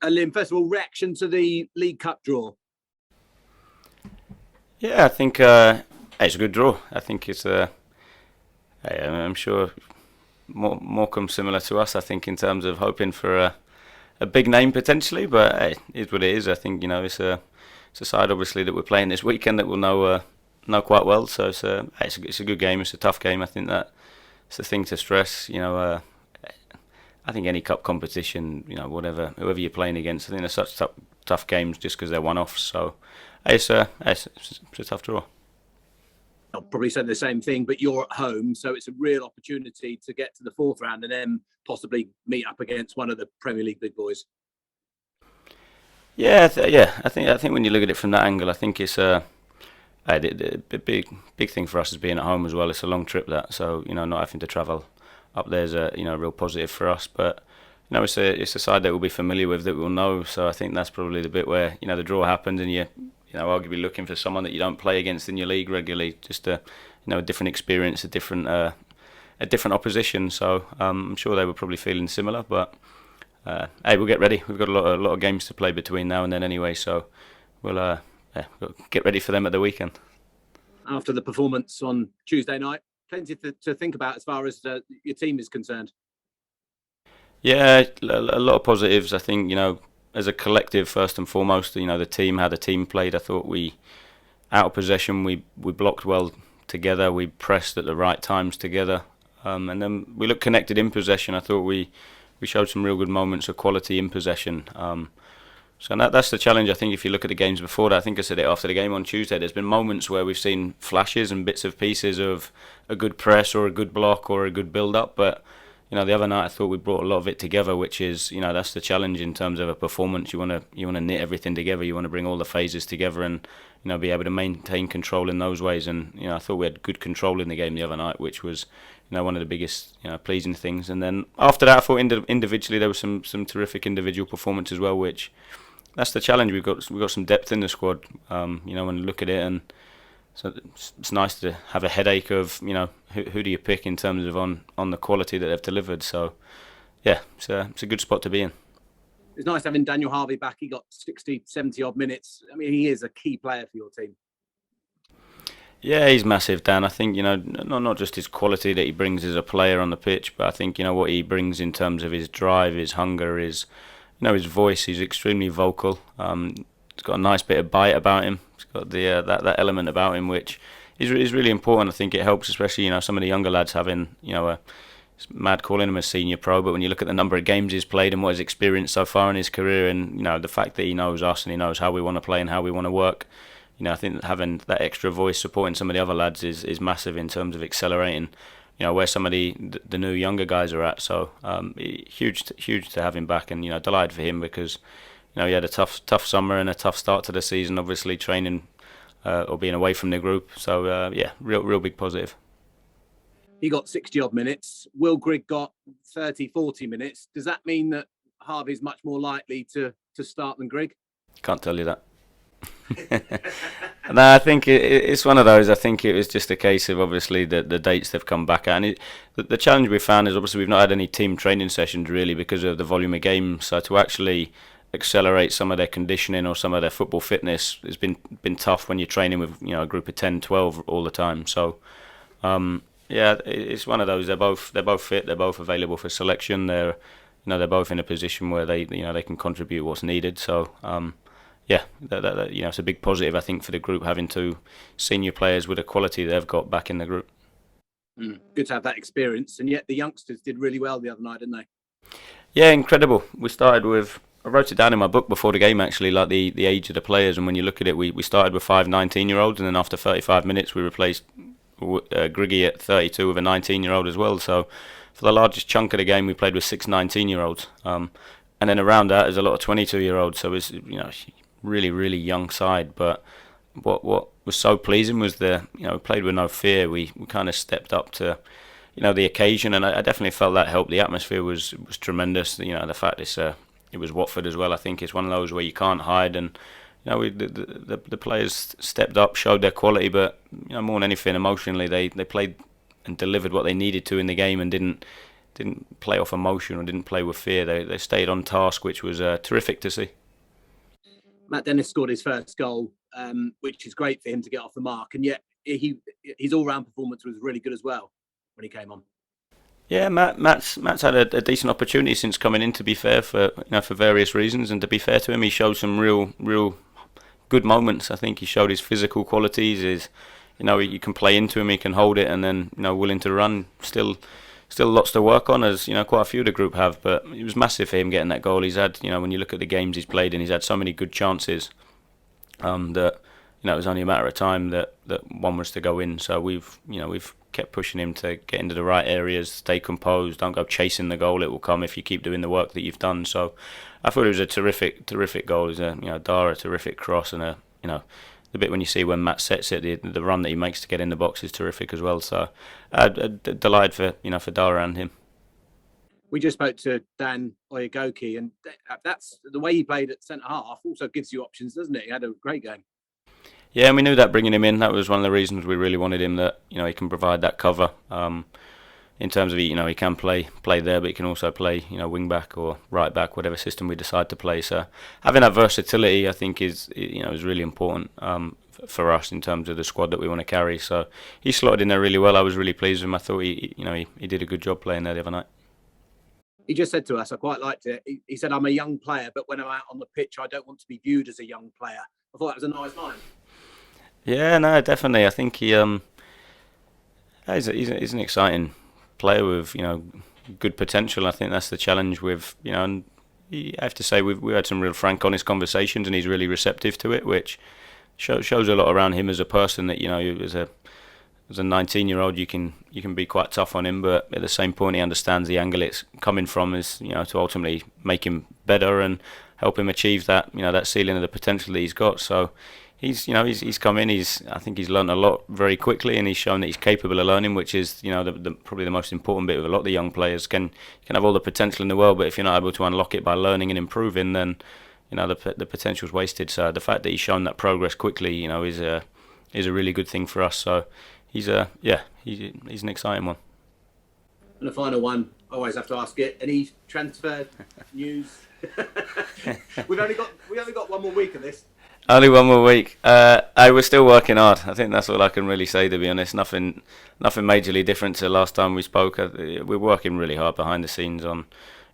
Lynn, first of all, reaction to the League Cup draw. Yeah, I think it's a good draw. I think it's I'm sure Morecambe similar to us. I think in terms of hoping for a big name potentially, but it is what it is. I think it's a side obviously that we're playing this weekend that we'll know quite well. So it's a good game. It's a tough game. I think that it's the thing to stress. I think any cup competition, whoever you're playing against, I think they're such tough games just because they're one-offs. So it's a tough draw. I'll probably say the same thing, but you're at home, so it's a real opportunity to get to the fourth round and then possibly meet up against one of the Premier League big boys. Yeah, I think when you look at it from that angle, I think it's the big thing for us is being at home as well. It's a long trip that, so not having to travel up there is a real positive for us. But it's a side that we'll be familiar with, that we'll know. So I think that's probably the bit where the draw happens and you arguably looking for someone that you don't play against in your league regularly, just a different experience, a different opposition. So I'm sure they were probably feeling similar, but hey, we'll get ready. We've got a lot of games to play between now and then anyway, so we'll get ready for them at the weekend. After the performance on Tuesday night, plenty to think about as far as your team is concerned. Yeah, a lot of positives. I think as a collective, first and foremost, the team, how the team played. I thought we out of possession, we blocked well together. We pressed at the right times together, and then we looked connected in possession. I thought we showed some real good moments of quality in possession. So that's the challenge. I think if you look at the games before that, I think I said it after the game on Tuesday, there's been moments where we've seen flashes and bits of pieces of a good press or a good block or a good build-up, but the other night I thought we brought a lot of it together, which is that's the challenge in terms of a performance. You want to knit everything together. You want to bring all the phases together and be able to maintain control in those ways. And I thought we had good control in the game the other night, which was one of the biggest pleasing things. And then after that, I thought individually there was some terrific individual performance as well, which that's the challenge. We've got some depth in the squad. When you look at it, and so it's nice to have a headache of who do you pick in terms of on the quality that they've delivered. So yeah, it's a good spot to be in. It's nice having Daniel Harvey back. He got 60, 70 odd minutes. I mean, he is a key player for your team. Yeah, he's massive, Dan. I think not just his quality that he brings as a player on the pitch, but I think what he brings in terms of his drive, his hunger, his voice. He's extremely vocal. He's got a nice bit of bite about him. He's got the that element about him which is really important. I think it helps, especially some of the younger lads having it's mad calling him a senior pro, but when you look at the number of games he's played and what he's experienced so far in his career, and the fact that he knows us and he knows how we want to play and how we want to work, I think having that extra voice supporting some of the other lads is massive in terms of accelerating where some of the new younger guys are at. So huge to have him back, and delighted for him because he had a tough summer and a tough start to the season, obviously training or being away from the group. So yeah, real big positive. He got 60 odd minutes. Will Grigg got 30, 40 minutes. Does that mean that Harvey's much more likely to start than Grigg? Can't tell you that. No, I think it's one of those. I think it was just a case of obviously the dates they've come back at, and the challenge we found is obviously we've not had any team training sessions really because of the volume of games. So to actually accelerate some of their conditioning or some of their football fitness has been tough when you're training with a group of 10, 12 all the time. So yeah, it's one of those. They're both fit. They're both available for selection. They're both in a position where they can contribute what's needed. So. Yeah, it's a big positive, I think, for the group having two senior players with the quality they've got back in the group. Good to have that experience, and yet the youngsters did really well the other night, didn't they? Yeah, incredible. We started with, I wrote it down in my book before the game actually, like the age of the players, and when you look at it, we started with 5 19-year-olds, and then after 35 minutes we replaced Griggy at 32 with a 19-year-old as well. So for the largest chunk of the game we played with 6 19-year-olds, and then around that there's a lot of 22-year-olds, so it's really young side. But what was so pleasing was we played with no fear. We kind of stepped up to the occasion, and I definitely felt that helped. The atmosphere was tremendous. The fact it was Watford as well. I think it's one of those where you can't hide, and the players stepped up, showed their quality, but more than anything, emotionally they played and delivered what they needed to in the game, and didn't didn't play off emotion or didn't play with fear. They stayed on task, which was terrific to see. Matt Dennis scored his first goal, which is great for him to get off the mark, and yet his all-round performance was really good as well when he came on. Yeah, Matt's had a decent opportunity since coming in. To be fair, for various reasons, and to be fair to him, he showed some real good moments. I think he showed his physical qualities. You can play into him, he can hold it, and then willing to run. Still lots to work on, as quite a few of the group have. But it was massive for him getting that goal. He's had when you look at the games he's played in, he's had so many good chances that it was only a matter of time that one was to go in. So we've kept pushing him to get into the right areas, stay composed, don't go chasing the goal. It will come if you keep doing the work that you've done. So I thought it was a terrific goal. It was a terrific cross, and the bit when you see when Matt sets it, the run that he makes to get in the box is terrific as well. So delighted for Dara and him. We just spoke to Dan Oyegoki, and that's the way he played at centre half. Also gives you options, doesn't it? He had a great game. Yeah, and we knew that bringing him in, that was one of the reasons we really wanted him, that he can provide that cover. In terms of he can play there, but he can also play wing back or right back, whatever system we decide to play. So having that versatility, I think, is really important for us in terms of the squad that we want to carry. So he slotted in there really well. I was really pleased with him. I thought he did a good job playing there the other night. He just said to us, I quite liked it. He said, "I'm a young player, but when I'm out on the pitch, I don't want to be viewed as a young player." I thought that was a nice line. Yeah, no, definitely. I think he's an exciting player with good potential. I think that's the challenge with and I have to say we had some real frank, honest conversations, and he's really receptive to it, which shows a lot around him as a person. That as a 19-year-old, you can be quite tough on him, but at the same point, he understands the angle it's coming from is to ultimately make him better and help him achieve that that ceiling of the potential that he's got. So he's come in. I think he's learned a lot very quickly, and he's shown that he's capable of learning, which is probably the most important bit with a lot of the young players. Can have all the potential in the world, but if you're not able to unlock it by learning and improving, then the potential's wasted. So the fact that he's shown that progress quickly, is a really good thing for us. So he's an exciting one. And the final one, I always have to ask it. Any transfer news? We've only got one more week of this. Only one more week. We're still working hard. I think that's all I can really say, to be honest. Nothing majorly different to last time we spoke. We're working really hard behind the scenes on,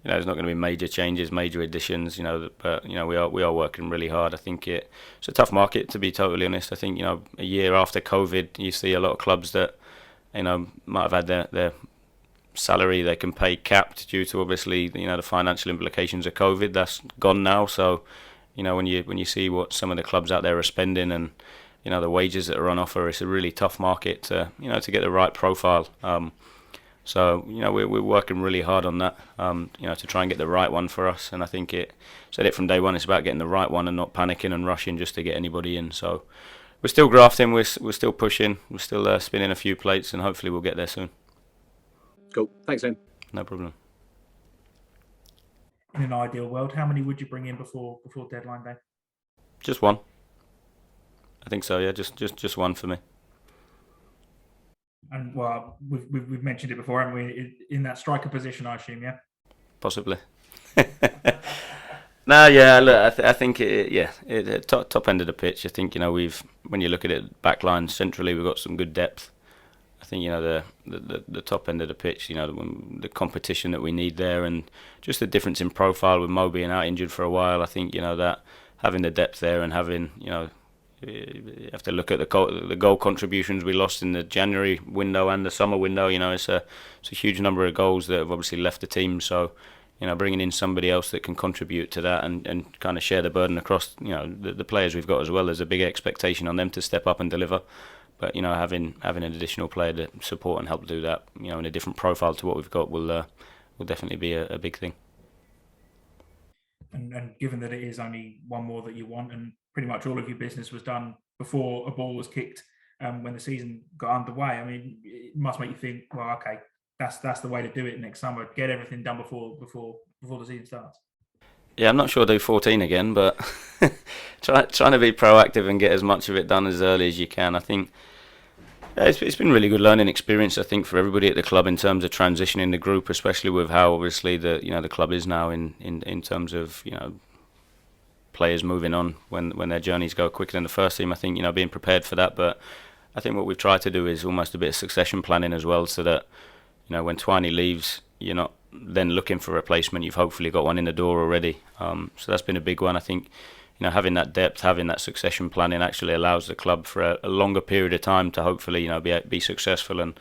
there's not going to be major changes, major additions, but we are working really hard. I think it's a tough market, to be totally honest. I think, a year after COVID, you see a lot of clubs that, might have had their salary they can pay capped due to obviously, the financial implications of COVID. That's gone now. So, when you see what some of the clubs out there are spending and the wages that are on offer, it's a really tough market to to get the right profile. So we're working really hard on that to try and get the right one for us. And I think said it from day one. It's about getting the right one and not panicking and rushing just to get anybody in. So we're still grafting. We're still pushing. We're still spinning a few plates, and hopefully we'll get there soon. Cool. Thanks, Ian. No problem. In an ideal world, how many would you bring in before deadline day? Just one. I think so. Yeah, just one for me. And well, we've mentioned it before, haven't we? In that striker position, I assume, yeah. Possibly. No, yeah. Look, I think top end of the pitch. I think when you look at it, back line centrally, we've got some good depth. I think the top end of the pitch, the competition that we need there, and just the difference in profile with Mo being out injured for a while. I think that having the depth there and having you have to look at the goal contributions we lost in the January window and the summer window. It's a huge number of goals that have obviously left the team. So bringing in somebody else that can contribute to that and kind of share the burden across the players we've got as well. There's a big expectation on them to step up and deliver. But having an additional player to support and help do that, in a different profile to what we've got, will definitely be a big thing. And given that it is only one more that you want, and pretty much all of your business was done before a ball was kicked, when the season got underway, I mean, it must make you think, well, okay, that's the way to do it next summer. Get everything done before the season starts. Yeah, I'm not sure I'll do 14 again, but trying to be proactive and get as much of it done as early as you can. I think Yeah, it's been really good learning experience, I think, for everybody at the club in terms of transitioning the group, especially with how obviously the club is now in terms of players moving on when their journeys go quicker than the first team. I think being prepared for that, but I think what we've tried to do is almost a bit of succession planning as well, so that when Twiney leaves, you're not then looking for a replacement. You've hopefully got one in the door already. So that's been a big one. I think having that depth, having that succession planning actually allows the club for a longer period of time to hopefully be successful and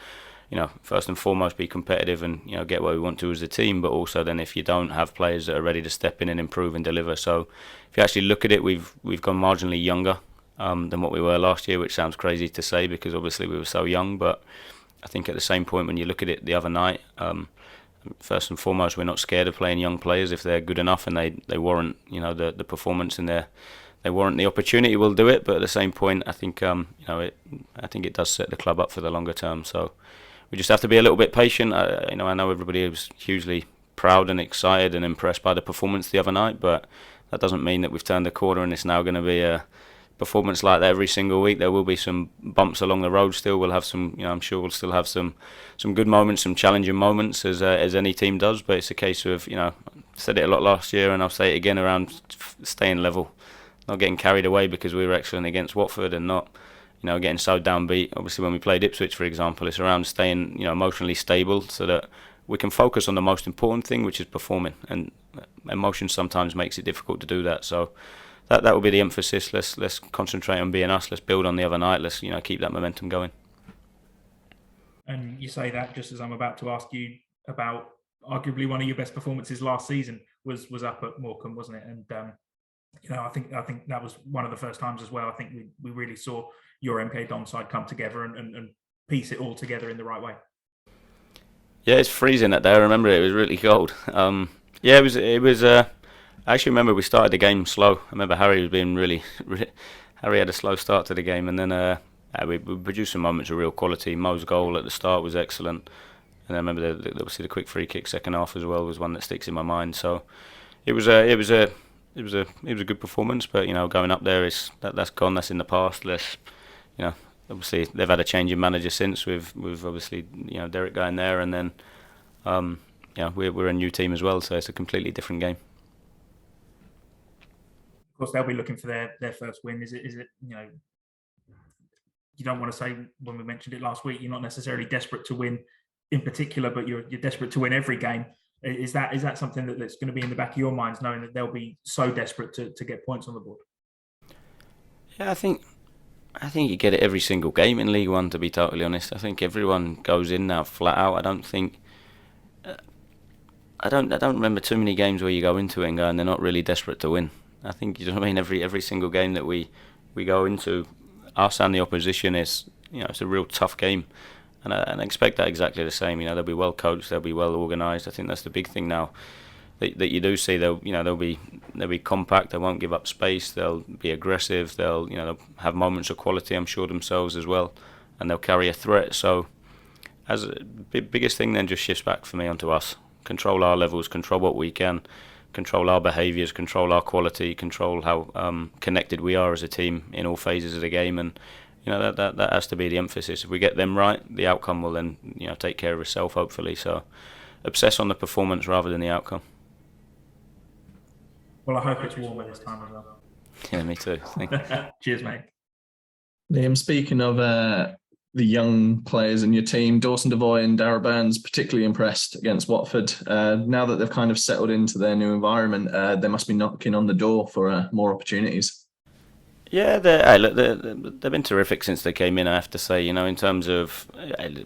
first and foremost be competitive and get what we want to as a team. But also then if you don't have players that are ready to step in and improve and deliver. So if you actually look at it, we've gone marginally younger than what we were last year, which sounds crazy to say because obviously we were so young. But I think at the same point when you look at it the other night, first and foremost, we're not scared of playing young players if they're good enough and they warrant the performance and they warrant the opportunity. We'll do it, but at the same point, I think I think it does set the club up for the longer term. So we just have to be a little bit patient. I know everybody was hugely proud and excited and impressed by the performance the other night, but that doesn't mean that we've turned the corner and it's now going to be a performance like that every single week. There will be some bumps along the road still. We'll have some, I'm sure we'll still have some good moments, some challenging moments as any team does, but it's a case of, I said it a lot last year and I'll say it again around staying level, not getting carried away because we were excellent against Watford and not, getting so downbeat. Obviously when we played Ipswich, for example, it's around staying, emotionally stable so that we can focus on the most important thing, which is performing, and emotion sometimes makes it difficult to do that. So that will be the emphasis. Let's concentrate on being us. Let's build on the other night. Let's keep that momentum going. And you say that just as I'm about to ask you about arguably one of your best performances last season was up at Morecambe, wasn't it? And I think that was one of the first times as well. I think we really saw your MK Dons side come together and piece it all together in the right way. Yeah, it's freezing that day. I remember it was really cold. It was. I actually remember we started the game slow. I remember Harry was being really Harry had a slow start to the game, and then we produced some moments of real quality. Mo's goal at the start was excellent, and I remember obviously the quick free kick second half as well was one that sticks in my mind. So it was a good performance, but going up there that's gone. That's in the past. Obviously they've had a change in manager since with obviously Derek going there, and then we're a new team as well, so it's a completely different game. Of course, they'll be looking for their first win. Is it you don't want to say, when we mentioned it last week, you're not necessarily desperate to win in particular, but you're desperate to win every game. Is that something that's going to be in the back of your minds, knowing that they'll be so desperate to get points on the board? Yeah, I think you get it every single game in League One, to be totally honest. I think everyone goes in now flat out. I don't remember too many games where you go into it and go and they're not really desperate to win. I think, every single game that we go into, us and the opposition is, it's a real tough game, and I expect that exactly the same. They'll be well coached, they'll be well organised. I think that's the big thing now that you do see. They'll be compact. They won't give up space. They'll be aggressive. They'll have moments of quality, I'm sure, themselves as well, and they'll carry a threat. So, as the biggest thing then just shifts back for me onto us. Control our levels, control what we can. Control our behaviours, control our quality, control how connected we are as a team in all phases of the game, and that has to be the emphasis. If we get them right, the outcome will then take care of itself, hopefully. So obsess on the performance rather than the outcome. Well, I hope it's warmer this time as well. Yeah, me too. Cheers, mate. Liam, speaking of the young players in your team, Dawson Devoy and Darragh Burns particularly impressed against Watford. Now that they've kind of settled into their new environment, they must be knocking on the door for more opportunities. Yeah, they've been terrific since they came in, I have to say. In terms of,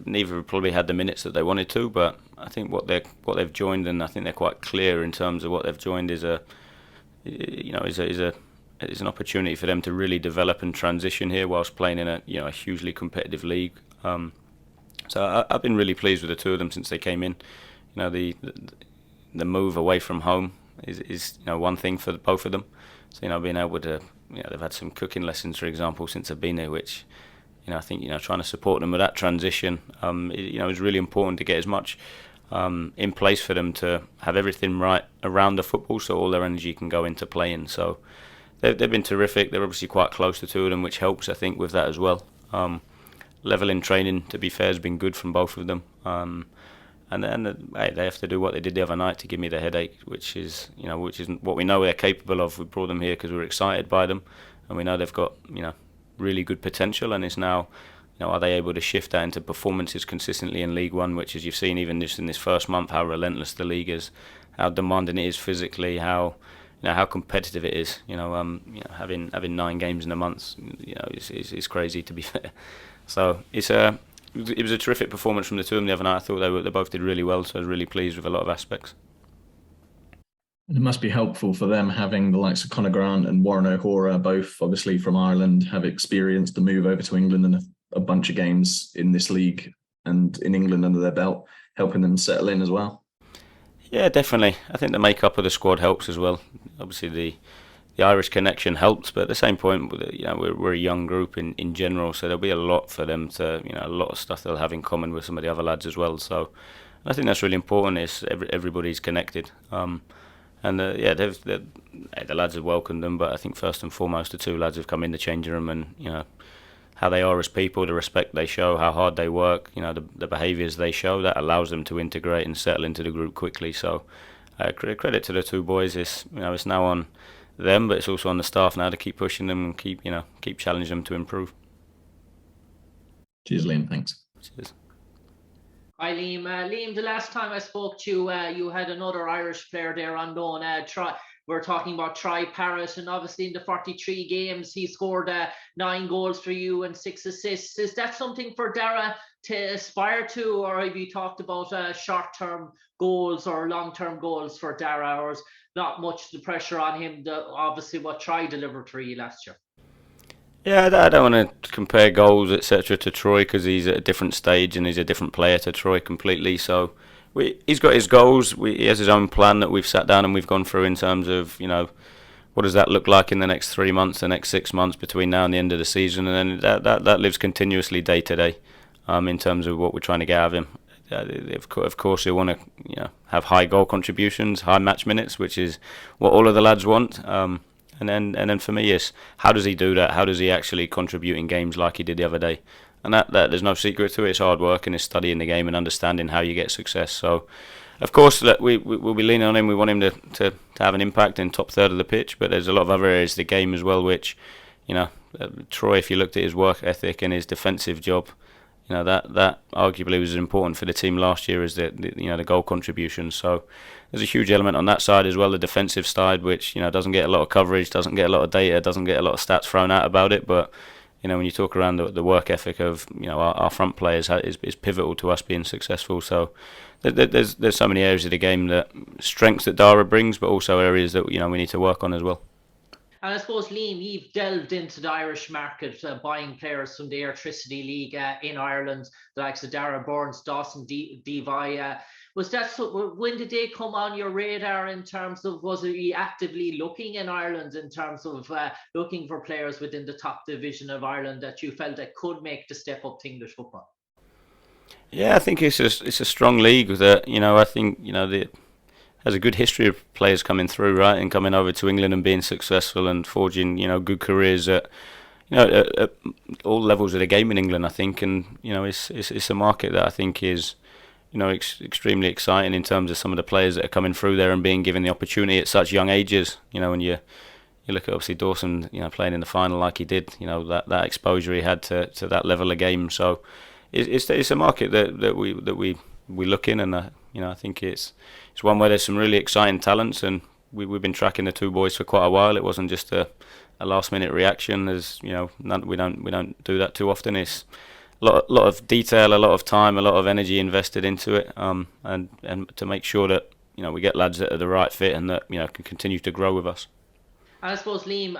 neither have probably had the minutes that they wanted to, but I think what they've joined, and I think they're quite clear in terms of what they've joined, is an opportunity for them to really develop and transition here whilst playing in a hugely competitive league. So I've been really pleased with the two of them since they came in. The move away from home is one thing for both of them. So being able to, they've had some cooking lessons, for example, since they've been here, which I think trying to support them with that transition is really important to get as much in place for them to have everything right around the football, so all their energy can go into playing. So they've been terrific. They're obviously quite close, to two of them, which helps, I think, with that as well. level in training, to be fair, has been good from both of them. And then they have to do what they did the other night to give me the headache, which isn't what we know they're capable of. We brought them here because we're excited by them, and we know they've got really good potential. And it's now, are they able to shift that into performances consistently in League One, which, as you've seen even just in this first month, how relentless the league is, how demanding it is physically, how competitive it is. Having 9 games in a month, is crazy, to be fair. So it was a terrific performance from the two of them the other night. I thought they both did really well, so I was really pleased with a lot of aspects. It must be helpful for them having the likes of Conor Grant and Warren O'Hora, both obviously from Ireland, have experienced the move over to England and a bunch of games in this league and in England under their belt, helping them settle in as well. Yeah, definitely. I think the makeup of the squad helps as well. Obviously, the Irish connection helps, but at the same point, we're a young group in general, so there'll be a lot for them to, a lot of stuff they'll have in common with some of the other lads as well. So I think that's really important. Is everybody's connected, the lads have welcomed them. But I think first and foremost, the two lads have come in the changing room, and how they are as people, the respect they show, how hard they work, the behaviours they show, that allows them to integrate and settle into the group quickly. So credit to the two boys. It's now on them, but it's also on the staff now to keep pushing them and keep challenging them to improve. Cheers, Liam. Thanks. Cheers. Hi, Liam. Liam, the last time I spoke to you, you had another Irish player there on loan. We're talking about Troy Parrott, and obviously in the 43 games, he scored 9 goals for you and 6 assists. Is that something for Dara to aspire to, or have you talked about short-term goals or long-term goals for Dara, or is not much the pressure on him, obviously what Troy delivered for you last year? Yeah, I don't want to compare goals, etc. to Troy, because he's at a different stage and he's a different player to Troy completely. So he's got his goals. He has his own plan that we've sat down and we've gone through in terms of, what does that look like in the next 3 months, the next 6 months between now and the end of the season, and then that lives continuously day to day in terms of what we're trying to get out of him. Of course, he'll want to have high goal contributions, high match minutes, which is what all of the lads want. And then for me, it's how does he do that? How does he actually contribute in games like he did the other day? And that there's no secret to it. It's hard work and it's studying the game and understanding how you get success. So, of course, we'll be leaning on him. We want him to have an impact in top third of the pitch. But there's a lot of other areas of the game as well, which, Troy, if you looked at his work ethic and his defensive job, that arguably was important for the team last year as the goal contribution. So there's a huge element on that side as well, the defensive side, which doesn't get a lot of coverage, doesn't get a lot of data, doesn't get a lot of stats thrown out about it. But when you talk around the work ethic of our front players is pivotal to us being successful. So there's so many areas of the game, that strengths that Dara brings, but also areas that we need to work on as well. And I suppose, Liam, you've delved into the Irish market, buying players from the Electricity League in Ireland, the likes of Dara Burns, Dawson Devi. Was that when did they come on your radar in terms of, was you actively looking in Ireland in terms of looking for players within the top division of Ireland that you felt that could make the step up to English football? Yeah, I think it's a strong league that I think has a good history of players coming through, right, and coming over to England and being successful and forging good careers at all levels of the game in England, I think. And it's a market that I think is extremely exciting in terms of some of the players that are coming through there and being given the opportunity at such young ages. When you look at obviously Dawson playing in the final like he did, that exposure he had to that level of game. So it's a market that we look in, and I think it's one where there's some really exciting talents, and we've been tracking the two boys for quite a while. It wasn't just a last minute reaction, as we don't do that too often. It's a lot of detail, a lot of time, a lot of energy invested into it, and to make sure that we get lads that are the right fit and that can continue to grow with us. And I suppose, Liam,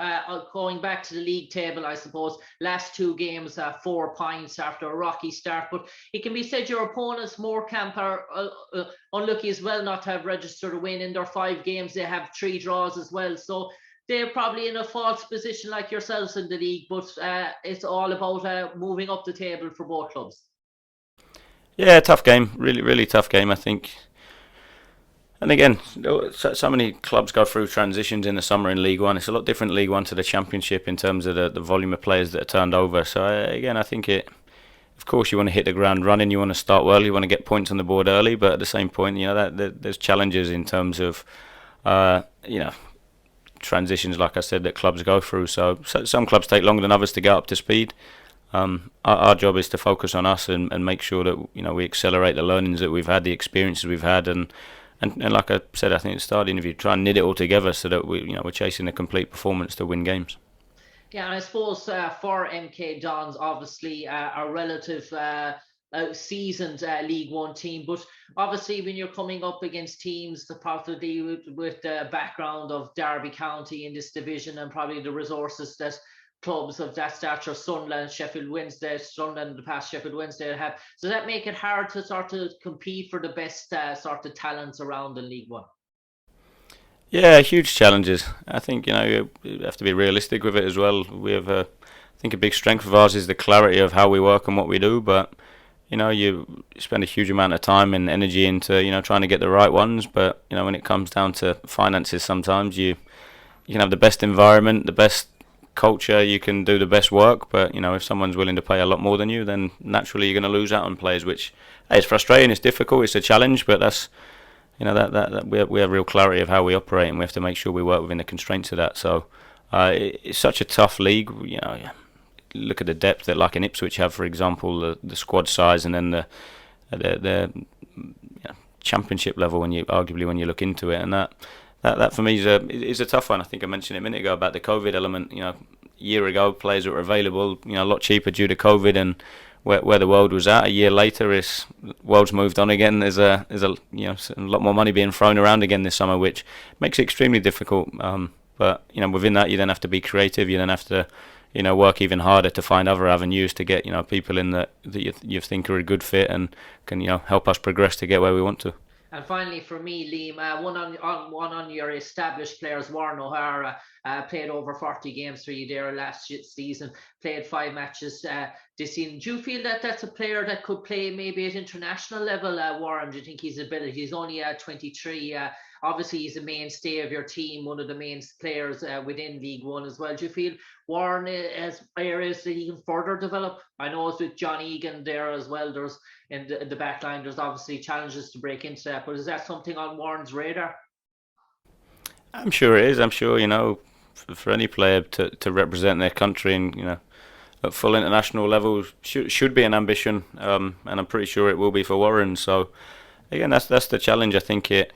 going back to the league table, I suppose, last 2 games, 4 points after a rocky start. But it can be said your opponents, Morecambe, are unlucky as well not to have registered a win in their 5 games. They have 3 draws as well. So they're probably in a false position like yourselves in the league. But it's all about moving up the table for both clubs. Yeah, tough game. Really, really tough game, I think. And again, so many clubs go through transitions in the summer in League One. It's a lot different League One to the Championship in terms of the volume of players that are turned over. So again, I think of course, you want to hit the ground running. You want to start well. You want to get points on the board early. But at the same point, there's challenges in terms of, transitions, like I said, that clubs go through. So some clubs take longer than others to get up to speed. Our job is to focus on us and make sure that we accelerate the learnings that we've had, the experiences we've had, and like I said, I think at the start of the interview, try and knit it all together so that we're chasing a complete performance to win games. Yeah, and I suppose for MK Dons, obviously a relative seasoned League One team, but obviously when you're coming up against teams that probably with the background of Derby County in this division and probably the resources that clubs of that stature, Sunderland, Sheffield Wednesday, Sunderland, the past Sheffield Wednesday have, does that make it hard to sort of compete for the best sort of talents around in League One? Yeah, huge challenges. I think you have to be realistic with it as well. We have, I think, a big strength of ours is the clarity of how we work and what we do. But you spend a huge amount of time and energy into trying to get the right ones. But when it comes down to finances, sometimes you can have the best environment, the best culture, you can do the best work. But if someone's willing to pay a lot more than you, then naturally you're going to lose out on players, which it's frustrating, it's difficult, it's a challenge. But that's that we have real clarity of how we operate, and we have to make sure we work within the constraints of that. So it's such a tough league. Look at the depth that, like in Ipswich, have, for example, the squad size, and then the championship level. When you look into it, and that for me is a tough one. I think I mentioned it a minute ago about the COVID element. A year ago, players that were available, a lot cheaper due to COVID, and where the world was at. A year later, world's moved on again. There's a lot more money being thrown around again this summer, which makes it extremely difficult. But within that, you then have to be creative. You then have to work even harder to find other avenues to get people in that you think are a good fit and can help us progress to get where we want to. And finally, for me, Liam, one on your established players, Warren O'Hara, played over 40 games for you there last season, played 5 matches this season. Do you feel that that's a player that could play maybe at international level, Warren? Do you think he's only 23? Obviously, he's a mainstay of your team, one of the main players within League One as well. Do you feel Warren has areas that he can further develop? I know it's with John Egan there as well. There's in the back line, there's obviously challenges to break into that. But is that something on Warren's radar? I'm sure it is. I'm sure, for any player to represent their country and, at full international level should be an ambition. And I'm pretty sure it will be for Warren. So, again, that's the challenge. I think it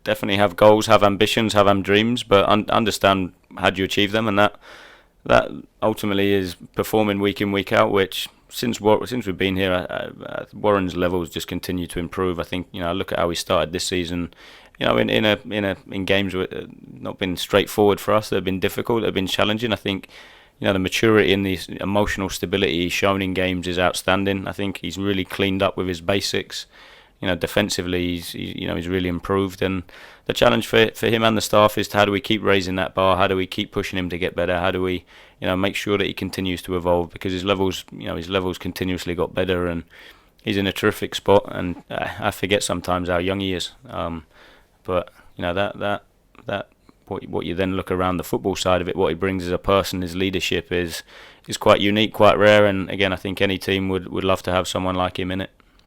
definitely have goals, have ambitions, have dreams, but understand how do you achieve them, and that ultimately is performing week in, week out, which since we've been here, Warren's levels just continue to improve. I think look at how we started this season. In games that not been straightforward for us, that have been difficult, that have been challenging. I think the maturity and the emotional stability he's shown in games is outstanding. I think he's really cleaned up with his basics. Defensively, he's really improved, and the challenge for him and the staff is how do we keep raising that bar? How do we keep pushing him to get better? How do we, make sure that he continues to evolve, because his levels continuously got better, and he's in a terrific spot. And I forget sometimes how young he is, but that what you then look around the football side of it, what he brings as a person, his leadership is quite unique, quite rare, and again, I think any team would love to have someone like him in it.